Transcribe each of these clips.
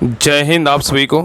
जय हिंद आप सभी को।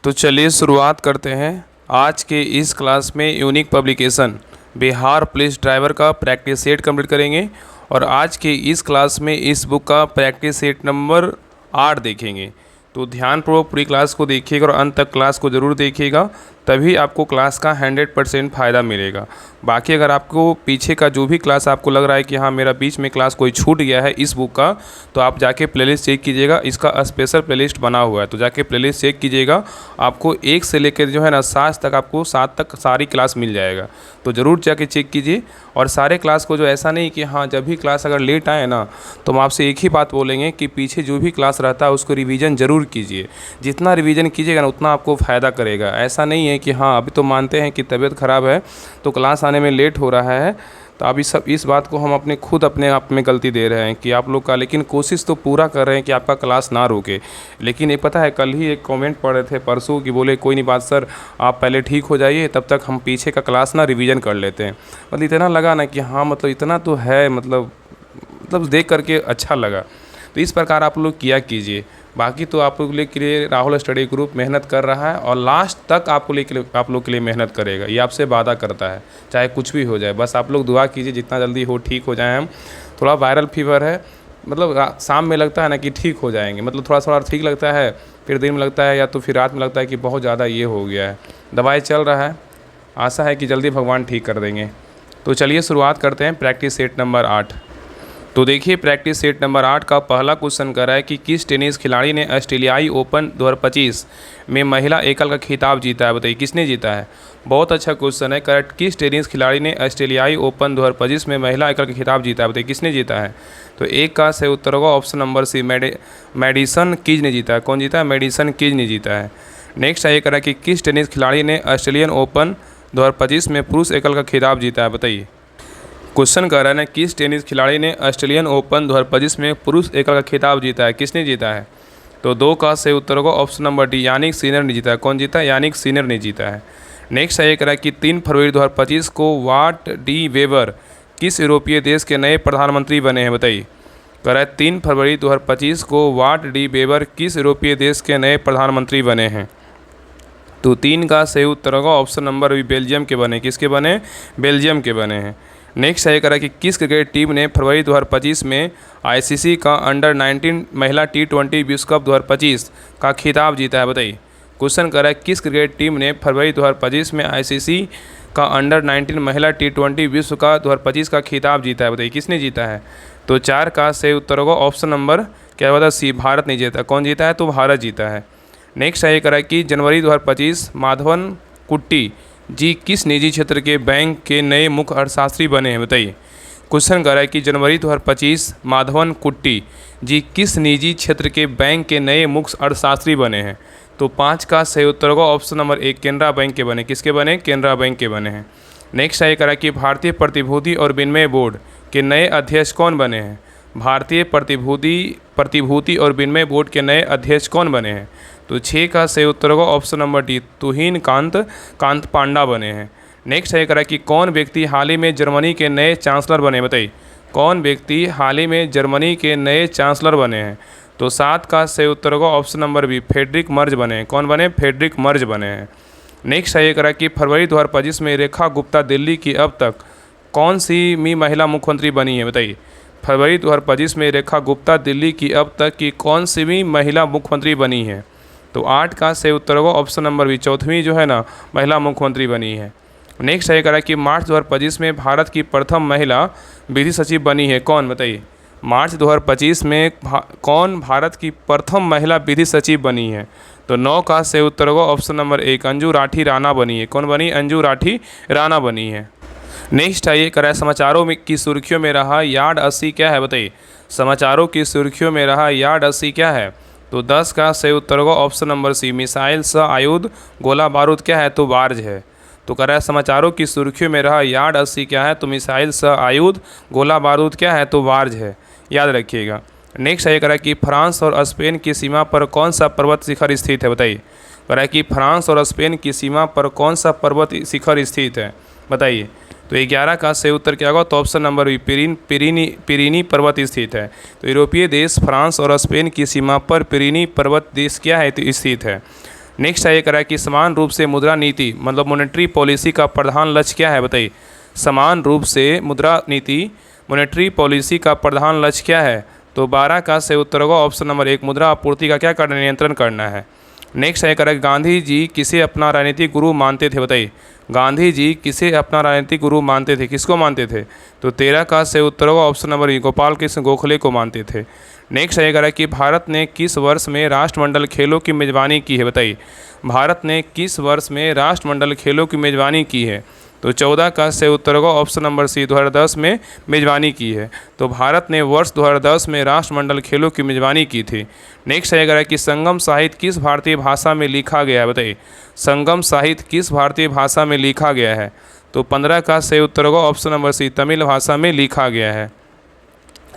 तो चलिए शुरुआत करते हैं आज के इस क्लास में। Unique publication Bihar police driver का प्रैक्टिस सेट कंप्लीट करेंगे और आज के इस क्लास में इस बुक का प्रैक्टिस सेट नंबर 8 देखेंगे। तो ध्यानपूर्वक पूरी क्लास को देखिएगा और अंत तक क्लास को ज़रूर देखिएगा, तभी आपको क्लास का 100% फ़ायदा मिलेगा। बाकी अगर आपको पीछे का जो भी क्लास आपको लग रहा है कि हाँ मेरा बीच में क्लास कोई छूट गया है इस बुक का, तो आप जाके प्लेलिस्ट चेक कीजिएगा। इसका स्पेशल प्लेलिस्ट बना हुआ है, तो जाके प्लेलिस्ट चेक कीजिएगा। आपको 1 से लेकर जो है ना 7 तक, आपको 7 तक सारी क्लास मिल जाएगा। तो ज़रूर जाके चेक कीजिए। और सारे क्लास को जो ऐसा नहीं कि हाँ जब भी क्लास अगर लेट आए ना तो हम आपसे एक ही बात बोलेंगे कि पीछे जो भी क्लास रहता है उसको रिवीजन ज़रूर कीजिए। जितना रिवीजन कीजिएगा ना उतना आपको फ़ायदा करेगा। ऐसा नहीं है कि हाँ अभी तो मानते हैं कि तबीयत ख़राब है तो क्लास आने में लेट हो रहा है, तो अभी सब इस बात को हम अपने आप में गलती दे रहे हैं कि आप लोग का, लेकिन कोशिश तो पूरा कर रहे हैं कि आपका क्लास ना रुके। लेकिन ये पता है कल ही एक कमेंट पढ़ रहे थे परसों कि बोले कोई नहीं बात सर, आप पहले ठीक हो जाइए तब तक हम पीछे का क्लास ना रिवीजन कर लेते हैं। मतलब इतना लगा ना कि हाँ मतलब इतना तो है, मतलब देख करके अच्छा लगा। तो इस प्रकार आप लोग किया कीजिए। बाकी तो आप लोग के लिए राहुल स्टडी ग्रुप मेहनत कर रहा है और लास्ट तक आप लोग के लिए मेहनत करेगा, ये आपसे वादा करता है। चाहे कुछ भी हो जाए, बस आप लोग दुआ कीजिए जितना जल्दी हो ठीक हो जाए हम। थोड़ा वायरल फीवर है, मतलब शाम में लगता है ना कि ठीक हो जाएंगे, मतलब थोड़ा थोड़ा ठीक लगता है, फिर दिन में लगता है या तो फिर रात में लगता है कि बहुत ज़्यादा ये हो गया है। दवाई चल रहा है, आशा है कि जल्दी भगवान ठीक कर देंगे। तो चलिए शुरुआत करते हैं प्रैक्टिस सेट नंबर 8। तो देखिए प्रैक्टिस सेट नंबर 8 का पहला क्वेश्चन कर रहा है कि किस टेनिस खिलाड़ी ने ऑस्ट्रेलियाई ओपन 2025 में महिला एकल का खिताब जीता है। बताइए किसने जीता है। बहुत अच्छा क्वेश्चन है। करेक्ट, किस टेनिस खिलाड़ी ने ऑस्ट्रेलियाई ओपन 2025 में महिला एकल का खिताब जीता है। बताइए किसने जीता है। तो एक का सही उत्तर होगा option number C, Madison Keys ने जीता है। कौन जीता है। मैडिसन कीज ने जीता है। नेक्स्ट ये करा कि किस टेनिस खिलाड़ी ने ऑस्ट्रेलियन ओपन 2025 में पुरुष एकल का खिताब जीता है। बताइए क्वेश्चन कर रहा है किस टेनिस खिलाड़ी ने ऑस्ट्रेलियन ओपन 2025 में पुरुष एकल का खिताब जीता है। किसने जीता है। तो 2 का सही उत्तर होगा option number D, Jannik Sinner ने जीता है। कौन जीता है। यानिक सिनर ने जीता है। नेक्स्ट है करा कि 3 फरवरी 2025 को वाट डी वेबर किस यूरोपीय देश के नए प्रधानमंत्री बने हैं। बताइए कह रहा है 3 फरवरी 2025 को वाट डी वेबर किस यूरोपीय देश के नए प्रधानमंत्री बने हैं। तो 3 का सही उत्तर होगा ऑप्शन नंबर बी, बेल्जियम के बने। किसके बने। बेल्जियम के बने हैं। नेक्स्ट है करा कि किस क्रिकेट टीम ने फरवरी 2025 में आईसीसी का अंडर 19 महिला T20 विश्व कप 2025 का खिताब जीता है। बताइए क्वेश्चन कर रहा है किस क्रिकेट टीम ने फरवरी 2025 में आईसीसी का अंडर 19 महिला T20 विश्व का 2025 का खिताब जीता है। बताइए किसने जीता है। तो 4 का सही उत्तर होगा ऑप्शन नंबर क्या होता है सी, भारत ने जीता। कौन जीता है। तो भारत जीता है। नेक्स्ट है करा कि जनवरी 2025 माधवन कुट्टी जी किस निजी क्षेत्र के बैंक के नए मुख्य अर्थशास्त्री बने हैं। बताइए क्वेश्चन कर रहा है कि जनवरी 2025 माधवन कुट्टी जी किस निजी क्षेत्र के बैंक के नए मुख्य अर्थशास्त्री बने हैं। तो 5 का सही उत्तर होगा ऑप्शन नंबर 1, केनरा बैंक के बने। किसके बने। केनरा बैंक के बने हैं। नेक्स्ट है करा कि भारतीय प्रतिभूति और विनिमय बोर्ड के नए अध्यक्ष कौन बने हैं। भारतीय प्रतिभूति और विनिमय बोर्ड के नए अध्यक्ष कौन बने हैं। तो 6 का सही उत्तर होगा ऑप्शन नंबर डी, तुहिन कांत पांडा बने हैं। नेक्स्ट है करा कि कौन व्यक्ति हाल ही में जर्मनी के नए चांसलर बने। बताइए कौन व्यक्ति हाल ही में जर्मनी के नए चांसलर बने हैं। तो 7 का सही उत्तर होगा option number B, Friedrich Merz बने हैं। कौन बने। फ्रेडरिक मर्ज बने हैं। नेक्स्ट है करा कि फरवरी 2025 में रेखा गुप्ता दिल्ली की अब तक कौन सी महिला मुख्यमंत्री बनी है। बताइए फरवरी 2025 में रेखा गुप्ता दिल्ली की अब तक की कौन सी भी महिला मुख्यमंत्री बनी है। तो 8 का सही उत्तर होगा ऑप्शन नंबर बी, चौथी जो है ना महिला मुख्यमंत्री बनी है। नेक्स्ट है करा कि मार्च 2025 में भारत की प्रथम महिला विधि सचिव बनी है। कौन। बताइए मार्च 2025 में कौन भारत की प्रथम महिला विधि सचिव बनी है। तो 9 का सही उत्तर होगा ऑप्शन नंबर 1, अंजू राठी राणा बनी है। कौन बनी। अंजू राठी राणा बनी है। नेक्स्ट है ये करा समाचारों में की सुर्खियों में रहा यार्ड 80 क्या है। बताइए समाचारों की सुर्खियों में रहा यार्ड 80 क्या है। तो 10 का सही उत्तर होगा ऑप्शन नंबर सी, मिसाइल स आयुध गोला बारूद क्या है। तो बार्ज है। तो कह रहा है समाचारों की सुर्खियों में रहा यार्ड 80 क्या है। तो मिसाइल स आयुध गोला बारूद क्या है। तो बार्ज है, याद रखिएगा। नेक्स्ट है कह रहा है कि फ्रांस और स्पेन की सीमा पर कौन सा पर्वत शिखर स्थित है। बताइए कह रहा है कि फ्रांस और स्पेन की सीमा पर कौन सा पर्वत शिखर स्थित है। बताइए तो 11 का सही उत्तर क्या होगा? तो ऑप्शन नंबर बी, पिरीनी पर्वत स्थित है। तो यूरोपीय देश फ्रांस और स्पेन की सीमा पर पिरीनी पर्वत देश क्या है? तो स्थित है। नेक्स्ट है ये करा कि समान रूप से मुद्रा नीति मतलब मॉनेटरी पॉलिसी का प्रधान लक्ष्य क्या है? बताइए। समान रूप से मुद्रा नीति मॉनेटरी पॉलिसी का प्रधान लक्ष्य क्या है? तो 12 का सही उत्तर होगा ऑप्शन नंबर 1, मुद्रा आपूर्ति का क्या करना, नियंत्रण करना है। नेक्स्ट है करेक्ट, गांधी जी किसे अपना राजनीतिक गुरु मानते थे? बताइए। गांधी जी किसे अपना राजनीतिक गुरु मानते थे? किसको मानते थे? तो 13 का सही उत्तर होगा ऑप्शन नंबर ई, गोपाल कृष्ण गोखले को मानते थे। नेक्स्ट है करेक्ट कि भारत ने किस वर्ष में राष्ट्रमंडल खेलों की मेजबानी की है? बताइए। भारत ने किस वर्ष में राष्ट्रमंडल खेलों की मेजबानी की है? तो 14 का सही उत्तर होगा ऑप्शन नंबर सी, 2010 में मेजबानी की है। तो भारत ने वर्ष 2010 में राष्ट्रमंडल खेलों की मेजबानी की थी। नेक्स्ट है कि संगम साहित्य किस भारतीय भाषा में लिखा गया है? बताइए। संगम साहित्य किस भारतीय भाषा में लिखा गया है? तो 15 का सही उत्तर होगा ऑप्शन नंबर सी, तमिल भाषा में लिखा गया है।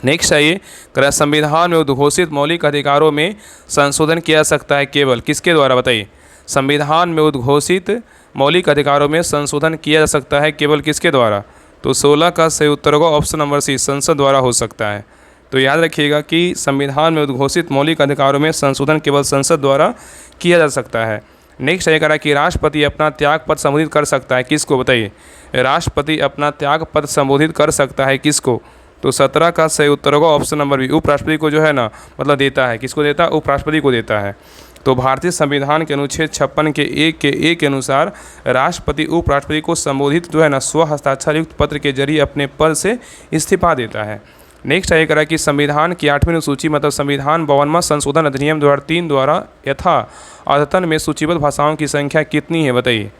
नेक्स्ट आइए, संविधान में उद्घोषित मौलिक अधिकारों में संशोधन किया जा सकता है केवल किसके द्वारा? बताइए। संविधान में उद्घोषित मौलिक अधिकारों में संशोधन किया जा सकता है केवल किसके द्वारा? तो 16 का सही उत्तर होगा ऑप्शन नंबर सी, संसद द्वारा हो सकता है। तो याद रखिएगा कि संविधान में उद्घोषित मौलिक अधिकारों में संशोधन केवल संसद द्वारा किया जा सकता है। नेक्स्ट ये करा कि राष्ट्रपति अपना त्याग पत्र संबोधित कर सकता है किसको? बताइए। राष्ट्रपति अपना त्याग पत्र संबोधित कर सकता है किसको? तो 17 का सही उत्तर होगा ऑप्शन नंबर बी, उपराष्ट्रपति को जो है ना मतलब देता है। किसको देता है? उपराष्ट्रपति को देता है। तो भारतीय संविधान के अनुच्छेद 56 के ए के अनुसार राष्ट्रपति उपराष्ट्रपति को संबोधित जो है ना स्व हस्ताक्षर युक्त पत्र के जरिए अपने पद से इस्तीफा देता है। नेक्स्ट है करा कि संविधान की 8वीं अनुसूची मतलब संविधान 52वां संशोधन अधिनियम 2003 द्वारा यथा अद्यतन में सूचीबद्ध भाषाओं की संख्या कितनी है? बताइए।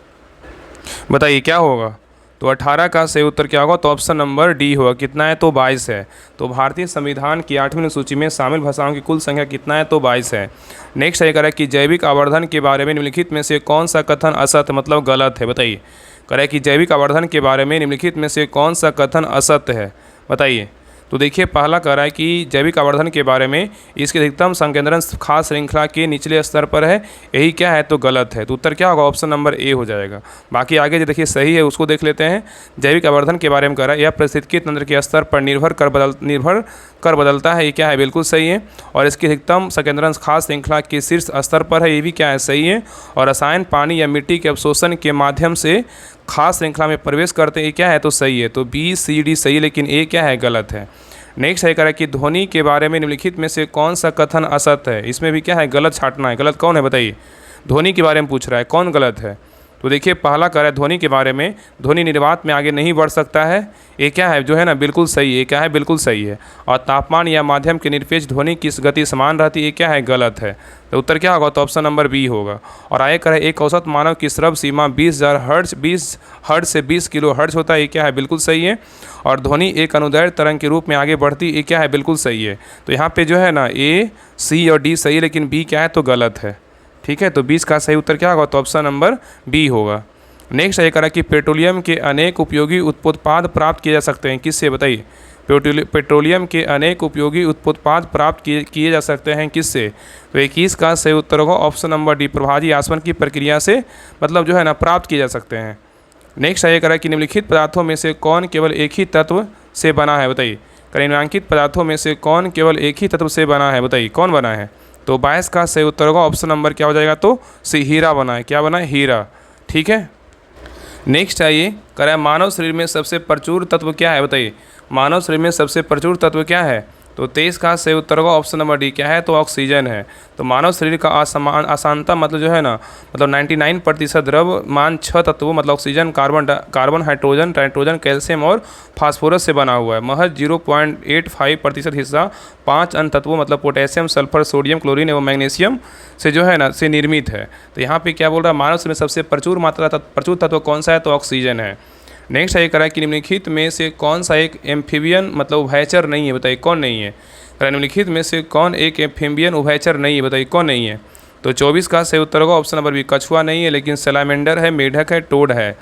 बताइए क्या होगा? तो 18 का सही उत्तर क्या होगा? तो ऑप्शन नंबर डी होगा। कितना है? तो 22 है। तो भारतीय संविधान की 8वीं सूची में शामिल भाषाओं की कुल संख्या कितना है? तो 22 है। नेक्स्ट है करें कि जैविक आवर्धन के बारे में निम्नलिखित में से कौन सा कथन असत्य मतलब गलत है? बताइए। करें कि जैविक आवर्धन के बारे में निम्नलिखित में से कौन सा कथन असत्य है? बताइए। तो देखिए पहला कह रहा है कि जैविक आवर्धन के बारे में इसके अधिकतम संकेंद्रण खास श्रृंखला के निचले स्तर पर है, यही क्या है? तो गलत है। तो उत्तर क्या होगा? ऑप्शन नंबर ए हो जाएगा। बाकी आगे जो देखिए सही है उसको देख लेते हैं। जैविक आवर्धन के बारे में कह रहा है यह पारिस्थितिकी तंत्र के स्तर पर निर्भर कर बदलता है, ये क्या है? बिल्कुल सही है। और इसकी अधिकतम संकेंद्रण खास श्रृंखला के शीर्ष स्तर पर है, ये भी क्या है? सही है। और रसायन पानी या मिट्टी के अवशोषण के माध्यम से खास श्रृंखला में प्रवेश करते हैं, ये क्या है? तो सही है। तो बी सी डी सही, लेकिन ए क्या है? गलत है। नेक्स्ट है कह रहा है कि ध्वनि के बारे में निम्नलिखित में से कौन सा कथन असत्य है? इसमें भी क्या है? गलत छांटना है। गलत कौन है? बताइए। ध्वनि के बारे में पूछ रहा है, कौन गलत है? तो देखिए पहला कह रहा है ध्वनि के बारे में, ध्वनि निर्वात में आगे नहीं बढ़ सकता है, ये क्या है? जो है ना बिल्कुल सही है। ये क्या है? बिल्कुल सही है। और तापमान या माध्यम के निरपेक्ष ध्वनि की गति समान रहती है, ये क्या है? गलत है। तो उत्तर क्या होगा? तो ऑप्शन नंबर बी होगा। और आगे कह रहा है एक औसत मानव की श्रव्य सीमा 20,000 हर्ट्ज से 20 किलो हर्ट्ज होता है, ये क्या है? बिल्कुल सही है। और ध्वनि एक अनुदैर्ध्य तरंग के रूप में आगे बढ़ती, ये क्या है? बिल्कुल सही है। तो यहाँ पे जो है ना ए सी और डी सही, लेकिन बी क्या है? तो गलत है। ठीक है। तो 20 का सही उत्तर क्या होगा? तो ऑप्शन नंबर बी होगा। नेक्स्ट है करा कि पेट्रोलियम के अनेक उपयोगी उत्पाद प्राप्त किए जा सकते हैं किससे? बताइए। पेट्रोलियम के अनेक उपयोगी उत्पाद प्राप्त किए जा सकते हैं किससे? तो 21 का सही उत्तर होगा ऑप्शन नंबर डी, प्रभाजी आसवन की प्रक्रिया से मतलब जो है ना प्राप्त किए जा सकते हैं। नेक्स्ट है करा कि निम्नलिखित पदार्थों में से कौन केवल एक ही तत्व से बना है? बताइए। निम्नांकित पदार्थों में से कौन केवल एक ही तत्व से बना है? बताइए कौन बना है? तो 22 का सही उत्तर होगा ऑप्शन नंबर क्या हो जाएगा? तो सी, हीरा बना है। क्या बना है? हीरा। ठीक है। नेक्स्ट आइए कह रहा है मानव शरीर में सबसे प्रचुर तत्व क्या है? बताइए। मानव शरीर में सबसे प्रचुर तत्व क्या है? तो 23 का सही उत्तर होगा ऑप्शन नंबर डी, क्या है? तो ऑक्सीजन है। तो मानव शरीर का असांता मतलब जो है ना मतलब 99% द्रव्यमान 6 तत्वों मतलब oxygen, carbon, hydrogen, nitrogen, calcium और फास्फोरस से बना हुआ है। महज 0.85% हिस्सा 5 अन्य तत्वों मतलब पोटेशियम, सल्फर, सोडियम, क्लोरीन एवं मैग्नीशियम से जो है ना से निर्मित है। तो यहाँ पे क्या बोल रहा है? मानव शरीर में सबसे प्रचुर तत्व कौन सा है? तो ऑक्सीजन है। नेक्स्ट है कह रहा है कि निम्नलिखित में से कौन सा एक एम्फीबियन मतलब उभयचर नहीं है? बताइए कौन नहीं है? निम्नलिखित में से कौन एक एम्फीबियन उभयचर नहीं है? बताइए कौन नहीं है? तो 24 का सही उत्तर होगा ऑप्शन नंबर बी, कछुआ नहीं है, लेकिन सैलामेंडर है, मेढक है, टोड है।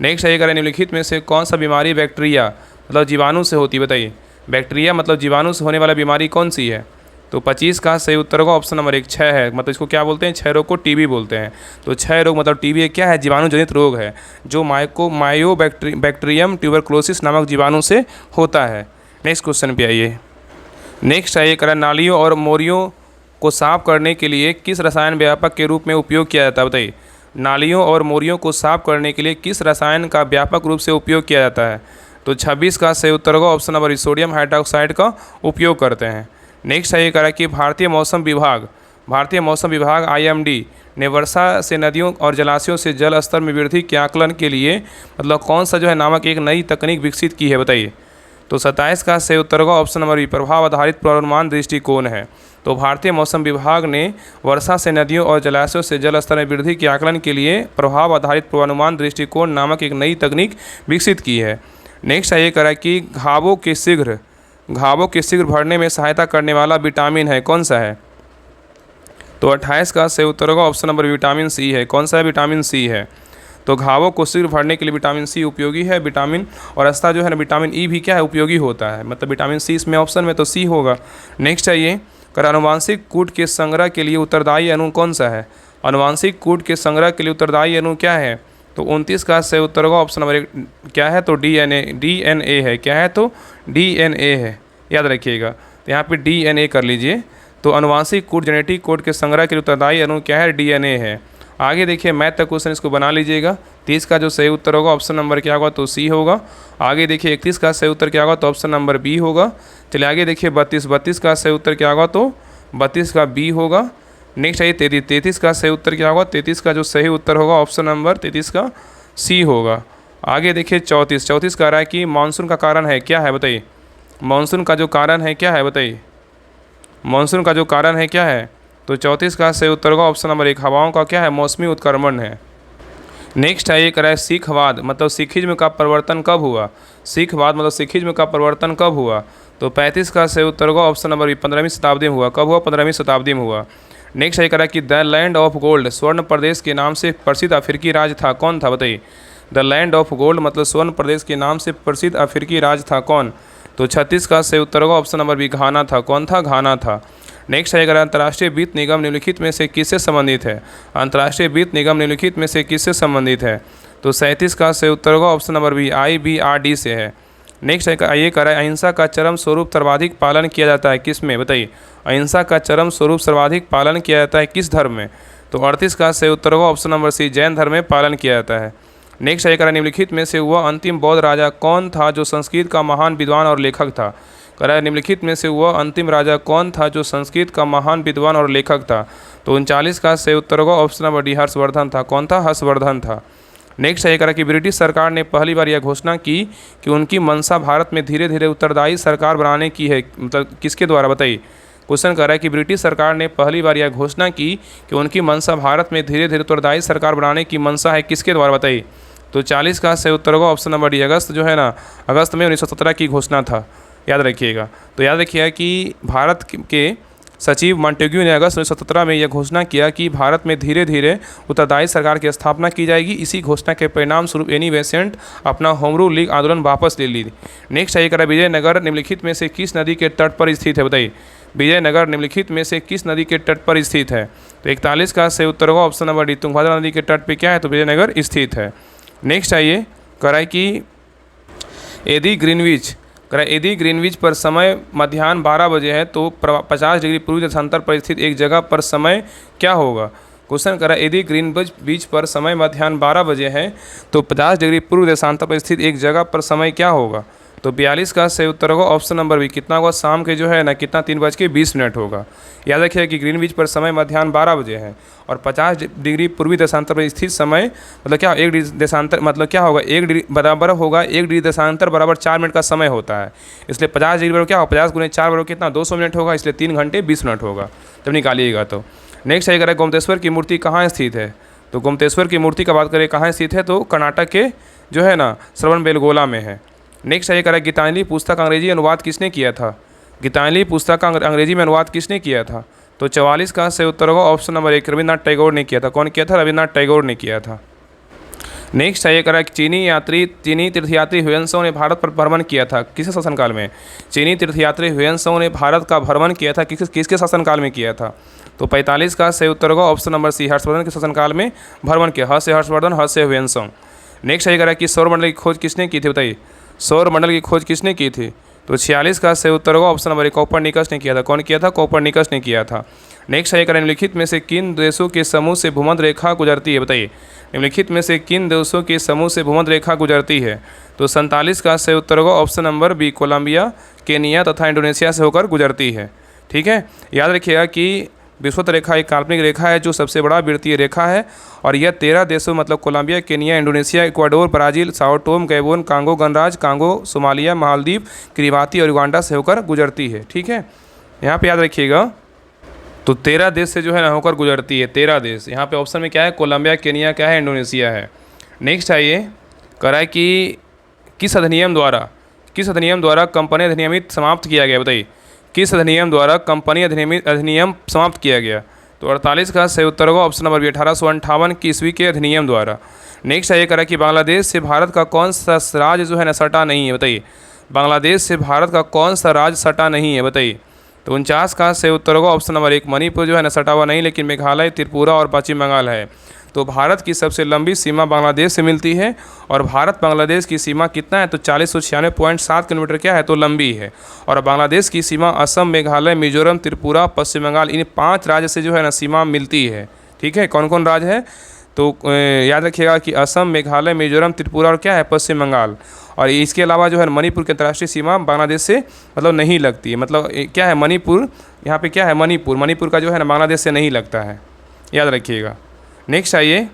नेक्स्ट है कह रहा है निम्नलिखित में से कौन सा बीमारी बैक्टीरिया मतलब जीवाणु से होती है? बताइए। बैक्टीरिया मतलब जीवाणु से होने वाला बीमारी कौन सी है? तो 25 का सही उत्तर होगा ऑप्शन नंबर 1 6 है। मतलब इसको क्या बोलते हैं, क्षय रोग को टीबी बोलते हैं। तो क्षय रोग मतलब टीबी क्या है, जीवाणुजनित रोग है जो मायोबैक्टीरियम ट्यूबरकुलोसिस नामक जीवाणु से होता है। नेक्स्ट क्वेश्चन पे आइए। नेक्स्ट आइए करा, नालियों और मोरियों को साफ करने के लिए किस रसायन व्यापक के रूप में उपयोग किया जाता है, बताइए। नालियों और मोरियों को साफ करने के लिए किस रसायन का व्यापक रूप से उपयोग किया जाता है। तो 26 का सही उत्तर होगा ऑप्शन नंबर सोडियम हाइड्रोक्साइड का उपयोग करते हैं। नेक्स्ट है ये करा कि भारतीय मौसम विभाग IMD ने वर्षा से नदियों और जलाशयों से जल स्तर में वृद्धि के आकलन के लिए मतलब कौन सा जो है नामक एक नई तकनीक विकसित की है, बताइए। तो 27 का सही उत्तर होगा ऑप्शन नंबर बी, प्रभाव आधारित पूर्वानुमान दृष्टिकोण है। तो भारतीय मौसम विभाग ने वर्षा से नदियों और जलाशयों से जल स्तर में वृद्धि के आकलन के लिए प्रभाव आधारित पूर्वानुमान दृष्टिकोण नामक एक नई तकनीक विकसित की है। नेक्स्ट है ये करा कि घावों के शीघ्र भरने में सहायता करने वाला विटामिन है, कौन सा है। तो 28 का सही उत्तर होगा ऑप्शन नंबर विटामिन सी है। कौन सा है, विटामिन सी है। तो घावों को शीघ्र भरने के लिए विटामिन सी उपयोगी है। विटामिन और अस्ता जो है ना विटामिन ई भी क्या है, उपयोगी होता है। मतलब विटामिन सी इसमें ऑप्शन में तो सी होगा। नेक्स्ट है ये कर, अनुवांशिक कूट के संग्रह के लिए उत्तरदायी अणु कौन सा है। अनुवांशिक कूट के संग्रह के लिए उत्तरदायी अणु क्या है। तो 29 का सही उत्तर होगा ऑप्शन नंबर 1 क्या है, तो DNA है। क्या है, तो DNA है, याद रखिएगा। तो यहाँ पे DNA कर लीजिए। तो अनुवांशिक कोड जेनेटिक कोड के संग्रह के लिए उत्तरदायी अणु क्या है, DNA है। आगे देखिए मैथ का क्वेश्चन, इसको बना लीजिएगा। 30 का जो सही उत्तर होगा ऑप्शन नंबर क्या होगा, तो सी होगा। आगे देखिए 31 का सही उत्तर क्या होगा, तो ऑप्शन नंबर बी होगा। चलिए आगे देखिए 32 का सही उत्तर क्या होगा, तो 32 का बी होगा। नेक्स्ट है 33 का सही उत्तर क्या होगा, 33 का जो सही उत्तर होगा ऑप्शन नंबर 33 का सी होगा। आगे देखिए 34 कह रहा है कि मानसून का कारण है, क्या है बताइए। मानसून का जो कारण है क्या है, बताइए। मानसून का जो कारण है क्या है, तो 34 का सही उत्तर होगा ऑप्शन नंबर 1 हवाओं का क्या है, मौसमी उत्क्रमण है। नेक्स्ट है ये कह रहा है सिखवाद मतलब सिखिज्म का परिवर्तन कब हुआ। सिखवाद मतलब सिखिज्म का परिवर्तन कब हुआ। तो 35 का सही उत्तर होगा ऑप्शन नंबर बी 15वीं शताब्दी में हुआ। कब हुआ, 15वीं शताब्दी में हुआ। नेक्स्ट है कह रहा है कि द लैंड ऑफ गोल्ड स्वर्ण प्रदेश के नाम से प्रसिद्ध अफ्रीकी राज्य था, कौन था बताइए। द लैंड ऑफ गोल्ड मतलब स्वर्ण प्रदेश के नाम से प्रसिद्ध अफ्रीकी राज्य था कौन। तो 36 का सही उत्तर होगा ऑप्शन नंबर बी घाना था। कौन था, घाना था। नेक्स्ट है अगर अंतर्राष्ट्रीय वित्त निगम निम्नलिखित में से किससे संबंधित है। अंतर्राष्ट्रीय वित्त निगम निम्नलिखित में से किससे संबंधित है। तो 37 का सही उत्तर होगा ऑप्शन नंबर बी IBRD से है। नेक्स्ट है ये कह रहा है अहिंसा का चरम स्वरूप सर्वाधिक पालन किया जाता है किस में, बताइए। अहिंसा का चरम स्वरूप सर्वाधिक पालन किया जाता है किस धर्म में। तो 38 का सही उत्तर होगा ऑप्शन नंबर सी जैन धर्म में पालन किया जाता है। नेक्स्ट है कह रहा है निम्नलिखित में से वह अंतिम बौद्ध राजा कौन था जो संस्कृत का महान विद्वान और लेखक था। कह रहा है निम्नलिखित में से वह अंतिम राजा कौन था जो संस्कृत का महान विद्वान और लेखक था। तो 39 का सही उत्तर होगा ऑप्शन नंबर डी हर्षवर्धन था। कौन था, हर्षवर्धन था। नेक्स्ट है कहा कि ब्रिटिश सरकार ने पहली बार यह घोषणा की कि उनकी मंशा भारत में धीरे धीरे उत्तरदायी सरकार बनाने की है, मतलब किसके द्वारा, बताइए। क्वेश्चन कर रहा है कि ब्रिटिश सरकार ने पहली बार यह घोषणा की कि उनकी मंशा भारत में धीरे धीरे उत्तरदायी सरकार बनाने की मंशा है किसके द्वारा, बताइए। तो 40 का सही उत्तर होगा ऑप्शन नंबर डी अगस्त जो है ना, अगस्त में 1917 की घोषणा था, याद रखिएगा। तो याद रखिएगा कि भारत के सचिव मॉन्टेग्यू ने अगस्त 1917 में यह घोषणा किया कि भारत में धीरे धीरे उत्तरदायी सरकार की स्थापना की जाएगी। इसी घोषणा के परिणाम स्वरूप एनी बेसेंट अपना होम रूल लीग आंदोलन वापस ले ली। नेक्स्ट है करा विजयनगर निम्नलिखित में से किस नदी के तट पर स्थित है, बताइए। विजयनगर निम्नलिखित में से किस नदी के तट पर स्थित है। तो 41 का सही उत्तर होगा ऑप्शन नंबर डी तुंगभद्रा नदी के तट पर क्या है, तो विजयनगर स्थित है। नेक्स्ट आइए करा कि एडी ग्रीनविच पर समय मध्याह्न 12 बजे है तो 50 डिग्री पूर्वी देशांतर पर स्थित एक जगह पर समय क्या होगा। क्वेश्चन करा एडी ग्रीनविच पर समय मध्याह्न 12 बजे है तो 50 डिग्री पूर्व देशांतर पर स्थित एक जगह पर समय क्या होगा। तो 42 का सही उत्तर होगा ऑप्शन नंबर बी कितना होगा, शाम के जो है ना कितना 3:20 होगा। याद रखिए कि ग्रीनविच पर समय मध्याह्न 12 बजे है और 50 डिग्री पूर्वी देशांतर पर स्थित समय मतलब क्या 1 डिग्री देशांतर मतलब क्या होगा 1 डिग्री बराबर होगा 1 डिग्री देशांतर बराबर 4 मिनट का समय होता है। इसलिए 50 डिग्री बराबर क्या होगा 50 गुने 4 बराबर कितना 200 मिनट होगा, इसलिए 3 घंटे 20 मिनट होगा जब निकालिएगा। तो नेक्स्ट है अगर गोमतेश्वर की मूर्ति कहाँ स्थित है। तो गोमतेश्वर की मूर्ति का बात करें कहाँ स्थित है, तो कर्नाटक के जो है ना श्रवणबेलगोला में है। नेक्स्ट है कह रहा है गीतांजलि पुस्तक का अंग्रेजी अनुवाद किसने किया था। गीतांजलि पुस्तक का अंग्रेजी में अनुवाद किसने किया था। तो 44 का सही उत्तर होगा ऑप्शन नंबर 1 रविन्द्रनाथ टैगोर ने किया था। कौन किया था, रविन्द्रनाथ टैगोर ने किया था। नेक्स्ट है ये करा कि चीनी तीर्थयात्री ह्वेनसांग ने भारत पर भ्रमण किया था किसके शासनकाल में। चीनी तीर्थयात्री ह्वेनसांग ने भारत का भ्रमण किया था किसके शासनकाल में किया था। तो 45 का सही उत्तर होगा ऑप्शन नंबर सी, हर्षवर्धन के शासनकाल में भ्रमण किया। ह से हर्षवर्धन, ह से ह्वेनसांग। नेक्स्ट है करा कि सौरमंडल की खोज किसने की थी, बताइए सौरमंडल की खोज किसने की थी। तो 46 का सही उत्तर होगा ऑप्शन नंबर ए, कोपरनिकस ने किया था। कौन किया था, कोपरनिकस ने किया था। नेक्स्ट है निम्नलिखित में से किन देशों के समूह से भूमध्य रेखा गुजरती है, बताइए निम्नलिखित में से किन देशों के समूह से भूमध्य रेखा गुजरती है। तो 47 का सही उत्तर होगा option number B, Colombia, Kenya तथा इंडोनेशिया से होकर गुजरती है। ठीक है, याद रखिएगा कि विषुवत रेखा एक काल्पनिक रेखा है जो सबसे बड़ा वृत्तीय रेखा है और यह 13 देशों मतलब Colombia, Kenya, Indonesia, Ecuador, Brazil, Sao Tome, Gabon, Congo गणराज्य, कांगो, सोमालिया, मालदीव, किरिबाती और युगांडा से होकर गुजरती है। ठीक है, यहाँ पे याद रखिएगा तो 13 देश से जो है ना होकर गुजरती है, 13 देश। यहाँ पे ऑप्शन में क्या है, कोलंबिया, केनिया क्या है, इंडोनेशिया है। नेक्स्ट है करा है कि किस अधिनियम द्वारा कंपनी अधिनियमित समाप्त किया गया, बताइए किस अधिनियम द्वारा कंपनी अधिनियम समाप्त किया गया। तो 48 का सही उत्तर होगा ऑप्शन नंबर बी, 1858 की ईस्वी के अधिनियम द्वारा। नेक्स्ट है ये करा कि बांग्लादेश से भारत का कौन सा राज्य जो है ना सटा नहीं है, बताइए बांग्लादेश से भारत का कौन सा राज्य सटा नहीं है, बताइए। तो 49 का सही उत्तर होगा ऑप्शन नंबर एक, मणिपुर जो है ना सटा हुआ नहीं, लेकिन मेघालय, त्रिपुरा और पश्चिम बंगाल है। तो भारत की सबसे लंबी सीमा बांग्लादेश से मिलती है और भारत बांग्लादेश की सीमा कितना है, तो 4096.7 किलोमीटर क्या है, तो लंबी है। और बांग्लादेश की सीमा असम, मेघालय, मिजोरम, त्रिपुरा, पश्चिम बंगाल इन 5 राज्य से जो है ना सीमा मिलती है। ठीक है, कौन कौन राज्य है, तो याद रखिएगा कि असम, मेघालय, मिजोरम, त्रिपुरा और क्या है, पश्चिम बंगाल। और इसके अलावा जो है मणिपुर की अंतर्राष्ट्रीय सीमा बांग्लादेश से मतलब नहीं लगती है, मतलब क्या है मणिपुर, यहाँ पे क्या है मणिपुर का जो है ना बांग्लादेश से नहीं लगता है, याद रखिएगा। नेक्स्ट आइए,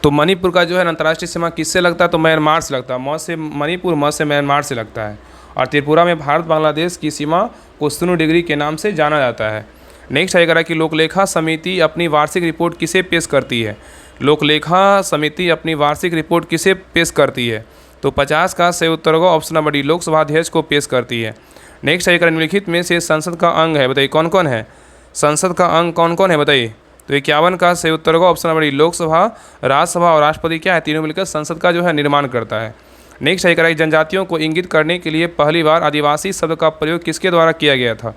तो मणिपुर का जो है अंतर्राष्ट्रीय सीमा किससे लगता है, तो म्यांमार से लगता है। म से मणिपुर, म से म्यांमार से लगता है। और त्रिपुरा में भारत बांग्लादेश की सीमा को 0 डिग्री के नाम से जाना जाता है। नेक्स्ट आएगा कि लोकलेखा समिति अपनी वार्षिक रिपोर्ट किसे पेश करती है। लोकलेखा समिति अपनी वार्षिक रिपोर्ट किसे पेश करती है। तो 50 का सही उत्तर होगा ऑप्शन नंबर डी, लोकसभा अध्यक्ष को पेश करती है। नेक्स्ट आएगा निम्नलिखित में से संसद का अंग है, बताइए कौन कौन है, संसद का अंग कौन कौन है बताइए। तो 51 का सही उत्तर होगा option number D, Lok Sabha, Rajya Sabha और राष्ट्रपति क्या है, तीनों मिलकर संसद का जो है निर्माण करता है। नेक्स्ट है कि जनजातियों को इंगित करने के लिए पहली बार आदिवासी शब्द का प्रयोग किसके द्वारा किया गया था।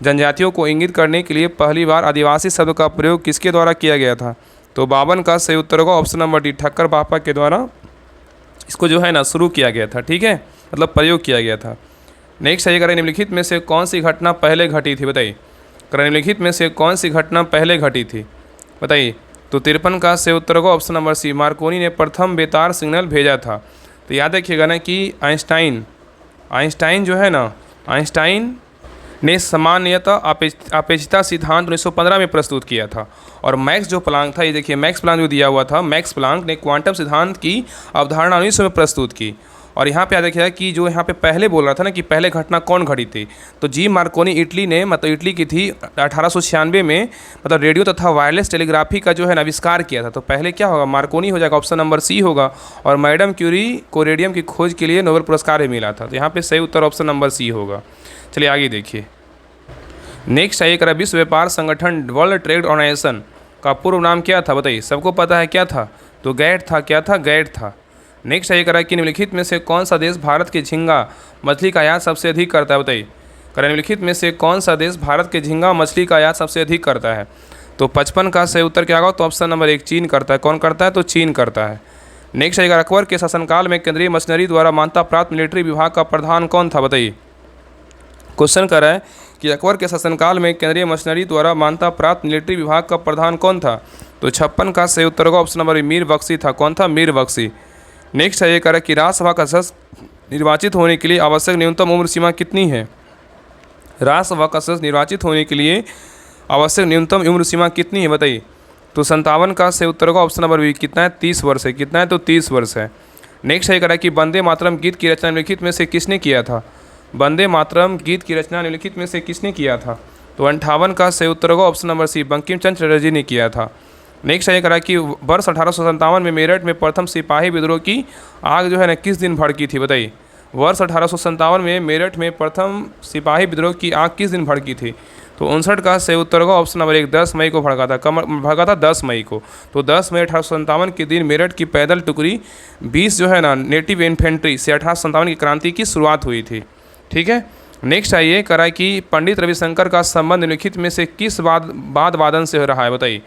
जनजातियों को इंगित करने के लिए पहली बार आदिवासी शब्द का प्रयोग किसके द्वारा किया गया था। तो 52 का सही उत्तर होगा ऑप्शन नंबर डी, ठक्कर बापा के द्वारा इसको जो है ना शुरू किया गया था। ठीक है, मतलब प्रयोग किया गया था। नेक्स्ट है कि निम्नलिखित में से कौन सी घटना पहले घटी थी, बताइए निम्नलिखित में से कौन सी घटना पहले घटी थी, बताइए। तो 53 का सही उत्तर होगा ऑप्शन नंबर सी, मार्कोनी ने प्रथम बेतार सिग्नल भेजा था। तो याद रखिएगा ना कि आइंस्टाइन जो है ना, आइंस्टाइन ने सामान्यतः अपेक्षिता सिद्धांत 1915 में प्रस्तुत किया था। और मैक्स जो प्लांक था, ये देखिए मैक्स प्लांक जो दिया हुआ था, मैक्स प्लांक ने क्वांटम सिद्धांत की अवधारणा 1900 में प्रस्तुत की। और यहाँ पे याद रखिएगा कि जो यहाँ पे पहले बोल रहा था ना कि पहले घटना कौन घटी थी, तो जी मार्कोनी इटली ने मतलब इटली की थी 1896 में, मतलब रेडियो तथा वायरलेस टेलीग्राफी का जो है ना आविष्कार किया था। तो पहले क्या होगा, मार्कोनी हो जाएगा, ऑप्शन नंबर सी होगा। और मैडम क्यूरी को रेडियम की खोज के लिए नोबेल पुरस्कार भी मिला था। तो यहाँ पे सही उत्तर ऑप्शन नंबर सी होगा। चलिए आगे देखिए। नेक्स्ट है एक विश्व व्यापार संगठन वर्ल्ड ट्रेड ऑर्गेनाइजेशन का पूर्व नाम क्या था, बताइए सबको पता है क्या था, तो गैट था। क्या था, गैट था। नेक्स्ट है कि निम्नलिखित में से कौन सा देश भारत के झींगा मछली का आयात सबसे अधिक करता है, बताइए निम्नलिखित में से कौन सा देश भारत के झींगा मछली का आयात सबसे अधिक करता है। तो 55 का सही उत्तर क्या होगा, तो ऑप्शन नंबर एक, चीन करता है। कौन करता है, तो चीन करता है। नेक्स्ट है अकबर के शासनकाल में केंद्रीय मशीनरी द्वारा मान्यता प्राप्त मिलिट्री विभाग का प्रधान कौन था, बताइए। क्वेश्चन कर रहा है कि अकबर के शासनकाल में केंद्रीय मशीनरी द्वारा मान्यता प्राप्त मिलिट्री विभाग का प्रधान कौन था। तो 56 का सही उत्तर होगा ऑप्शन नंबर मीर बख्शी था। कौन था, मीर बख्शी। नेक्स्ट है ये कह रहा है कि राज्यसभा का सदस्य निर्वाचित होने के लिए आवश्यक न्यूनतम उम्र सीमा कितनी है। राज्यसभा का सदस्य निर्वाचित होने के लिए आवश्यक न्यूनतम उम्र सीमा कितनी है, बताइए। तो 57 का सही उत्तर होगा ऑप्शन नंबर बी, कितना है, 30 वर्ष है। कितना है, तो 30 वर्ष है। नेक्स्ट है कह रहा है कि वंदे मातरम गीत की रचना निम्नलिखित में से किसने किया था। वंदे मातरम गीत की रचना निम्नलिखित में से किसने किया था। तो 58 का सही उत्तर होगा ऑप्शन नंबर सी, बंकिम चंद्र चटर्जी ने किया था। नेक्स्ट है कह रहा है कि वर्ष 1857 में मेरठ में प्रथम सिपाही विद्रोह की आग जो है ना किस दिन भड़की थी, बताइए। वर्ष 1857 में मेरठ में प्रथम सिपाही विद्रोह की आग किस दिन भड़की थी। तो 59 का सही उत्तर होगा ऑप्शन नंबर 1, 10 मई को भड़का था। कब भड़का था? 10 मई को। तो 10 मई 1857 के दिन मेरठ की पैदल टुकड़ी 20 जो है ना नेटिव इन्फेंट्री से 1857 की क्रांति की शुरुआत हुई थी। ठीक है, नेक्स्ट आइए करा कि पंडित रविशंकर का संबंध निम्नलिखित में से किस वाद वादन से हो रहा है? बताइए,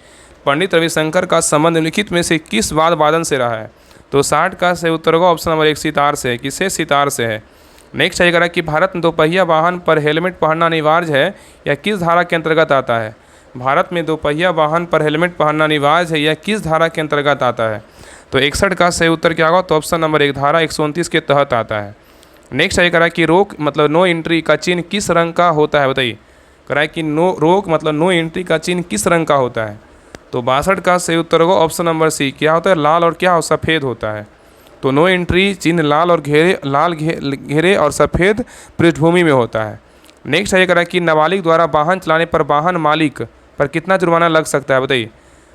पंडित रविशंकर का संबंध निम्नलिखित में से किस वाद वादन से रहा है? तो 60 का सही उत्तर होगा ऑप्शन नंबर 1, सितार से है। किससे? सितार से है। नेक्स्ट आइए करा कि भारत में दोपहिया वाहन पर हेलमेट पहनना अनिवार्य है या किस धारा के अंतर्गत आता है? भारत में दोपहिया वाहन पर हेलमेट पहनना अनिवार्य है या किस धारा के अंतर्गत आता है? तो 61 का सही उत्तर क्या होगा? तो ऑप्शन नंबर 1, धारा 129 के तहत आता है। नेक्स्ट आइए करा कि रोक मतलब नो एंट्री का चिन्ह किस रंग का होता है? बताइए, करा कि रोक मतलब नो एंट्री का चिन्ह किस रंग का होता है? तो 62 का सही उत्तर होगा ऑप्शन नंबर सी, क्या होता है? लाल और क्या हो? सफ़ेद होता है। तो नो एंट्री चिन्ह लाल और घेरे और सफ़ेद पृष्ठभूमि में होता है। नेक्स्ट आइए करा कि नाबालिग द्वारा वाहन चलाने पर वाहन मालिक पर कितना जुर्माना लग सकता है? बताइए,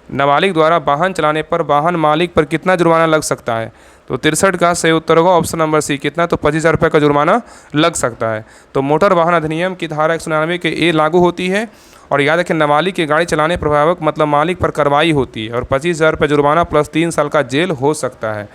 नाबालिग द्वारा वाहन चलाने पर वाहन मालिक पर कितना जुर्माना लग सकता है? तो 63 का सही उत्तर होगा ऑप्शन नंबर सी, कितना? तो 25,000 रुपये का जुर्माना लग सकता है। तो मोटर वाहन अधिनियम की धारा 199 के ए लागू होती है। और याद रखें, नाबालिग की गाड़ी चलाने पर अभिभावक मतलब मालिक पर कार्रवाई होती है और 25,000 रुपये जुर्माना प्लस 3 साल का जेल हो सकता है